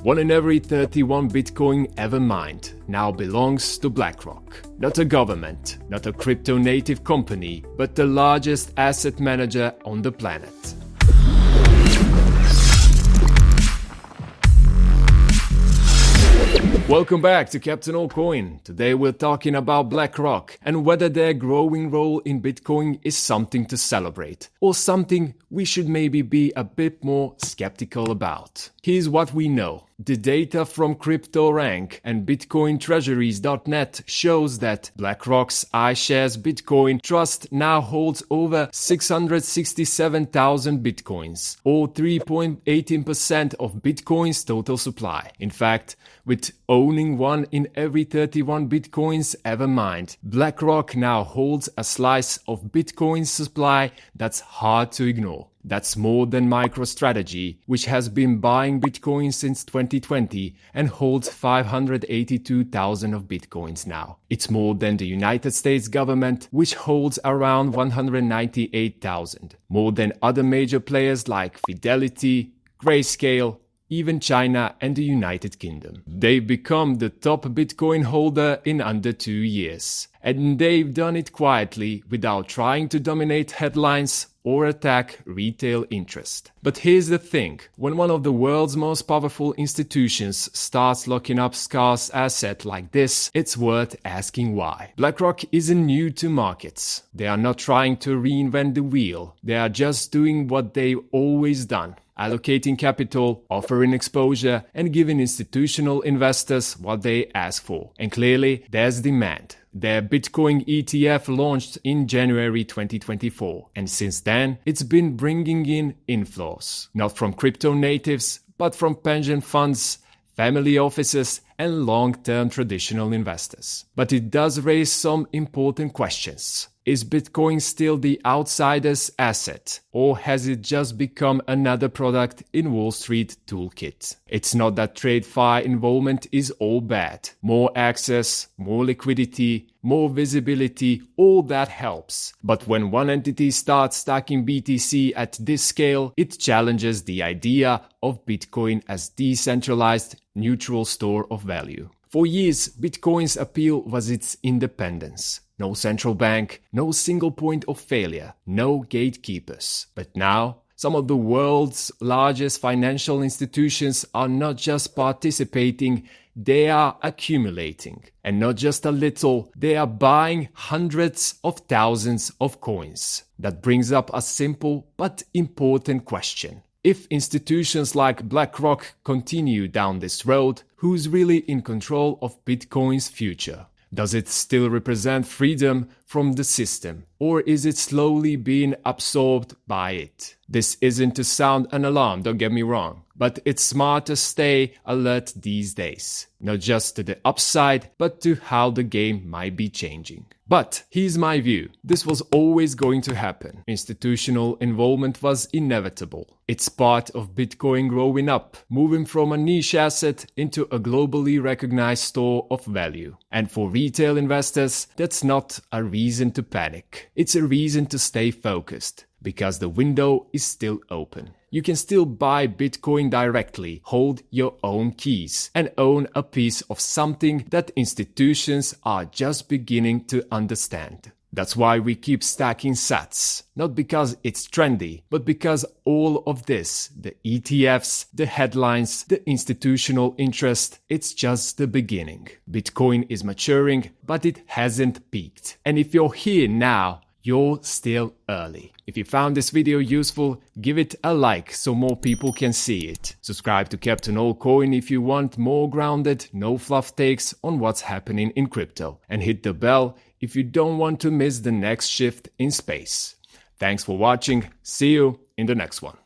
1 in every 31 Bitcoin ever mined now belongs to BlackRock. Not a government, not a crypto-native company, but the largest asset manager on the planet. Welcome back to Captain Allcoin. Today we're talking about BlackRock and whether their growing role in Bitcoin is something to celebrate or something we should maybe be a bit more skeptical about. Here's what we know. The data from CryptoRank and BitcoinTreasuries.net shows that BlackRock's iShares Bitcoin Trust now holds over 667,000 Bitcoins, or 3.18% of Bitcoin's total supply. In fact, with owning 1 in every 31 Bitcoins ever mined, BlackRock now holds a slice of Bitcoin's supply that's hard to ignore. That's more than MicroStrategy, which has been buying Bitcoin since 2020 and holds 582,000 of Bitcoins now. It's more than the United States government, which holds around 198,000. More than other major players like Fidelity, Grayscale, even China and the United Kingdom. They've become the top Bitcoin holder in under 2 years. And they've done it quietly without trying to dominate headlines or attack retail interest. But here's the thing, when one of the world's most powerful institutions starts locking up scarce asset like this, it's worth asking why. BlackRock isn't new to markets. They are not trying to reinvent the wheel. They are just doing what they've always done. Allocating capital, offering exposure, and giving institutional investors what they ask for. And clearly, there's demand. Their Bitcoin ETF launched in January 2024, and since then, it's been bringing in inflows. Not from crypto natives, but from pension funds, family offices, and long-term traditional investors. But it does raise some important questions. Is Bitcoin still the outsider's asset, or has it just become another product in Wall Street toolkit? It's not that TradeFi involvement is all bad. More access, more liquidity, more visibility, all that helps. But when one entity starts stacking BTC at this scale, it challenges the idea of Bitcoin as decentralized, neutral store of value. For years, Bitcoin's appeal was its independence. No central bank, no single point of failure, no gatekeepers. But now, some of the world's largest financial institutions are not just participating, they are accumulating. And not just a little, they are buying hundreds of thousands of coins. That brings up a simple but important question. If institutions like BlackRock continue down this road, who's really in control of Bitcoin's future? Does it still represent freedom from the system, or is it slowly being absorbed by it? This isn't to sound an alarm, don't get me wrong, but it's smart to stay alert these days. Not just to the upside, but to how the game might be changing. But here's my view. This was always going to happen. Institutional involvement was inevitable. It's part of Bitcoin growing up, moving from a niche asset into a globally recognized store of value. And for retail investors, that's not a reason to panic. It's a reason to stay focused, because the window is still open. You can still buy Bitcoin directly, hold your own keys, and own a piece of something that institutions are just beginning to understand. That's why we keep stacking sats. Not because it's trendy, but because all of this, the ETFs, the headlines, the institutional interest, it's just the beginning. Bitcoin is maturing, but it hasn't peaked. And if you're here now, you're still early. If you found this video useful, give it a like so more people can see it. Subscribe to Captain Allcoin if you want more grounded, no fluff takes on what's happening in crypto. And hit the bell if you don't want to miss the next shift in space. Thanks for watching. See you in the next one.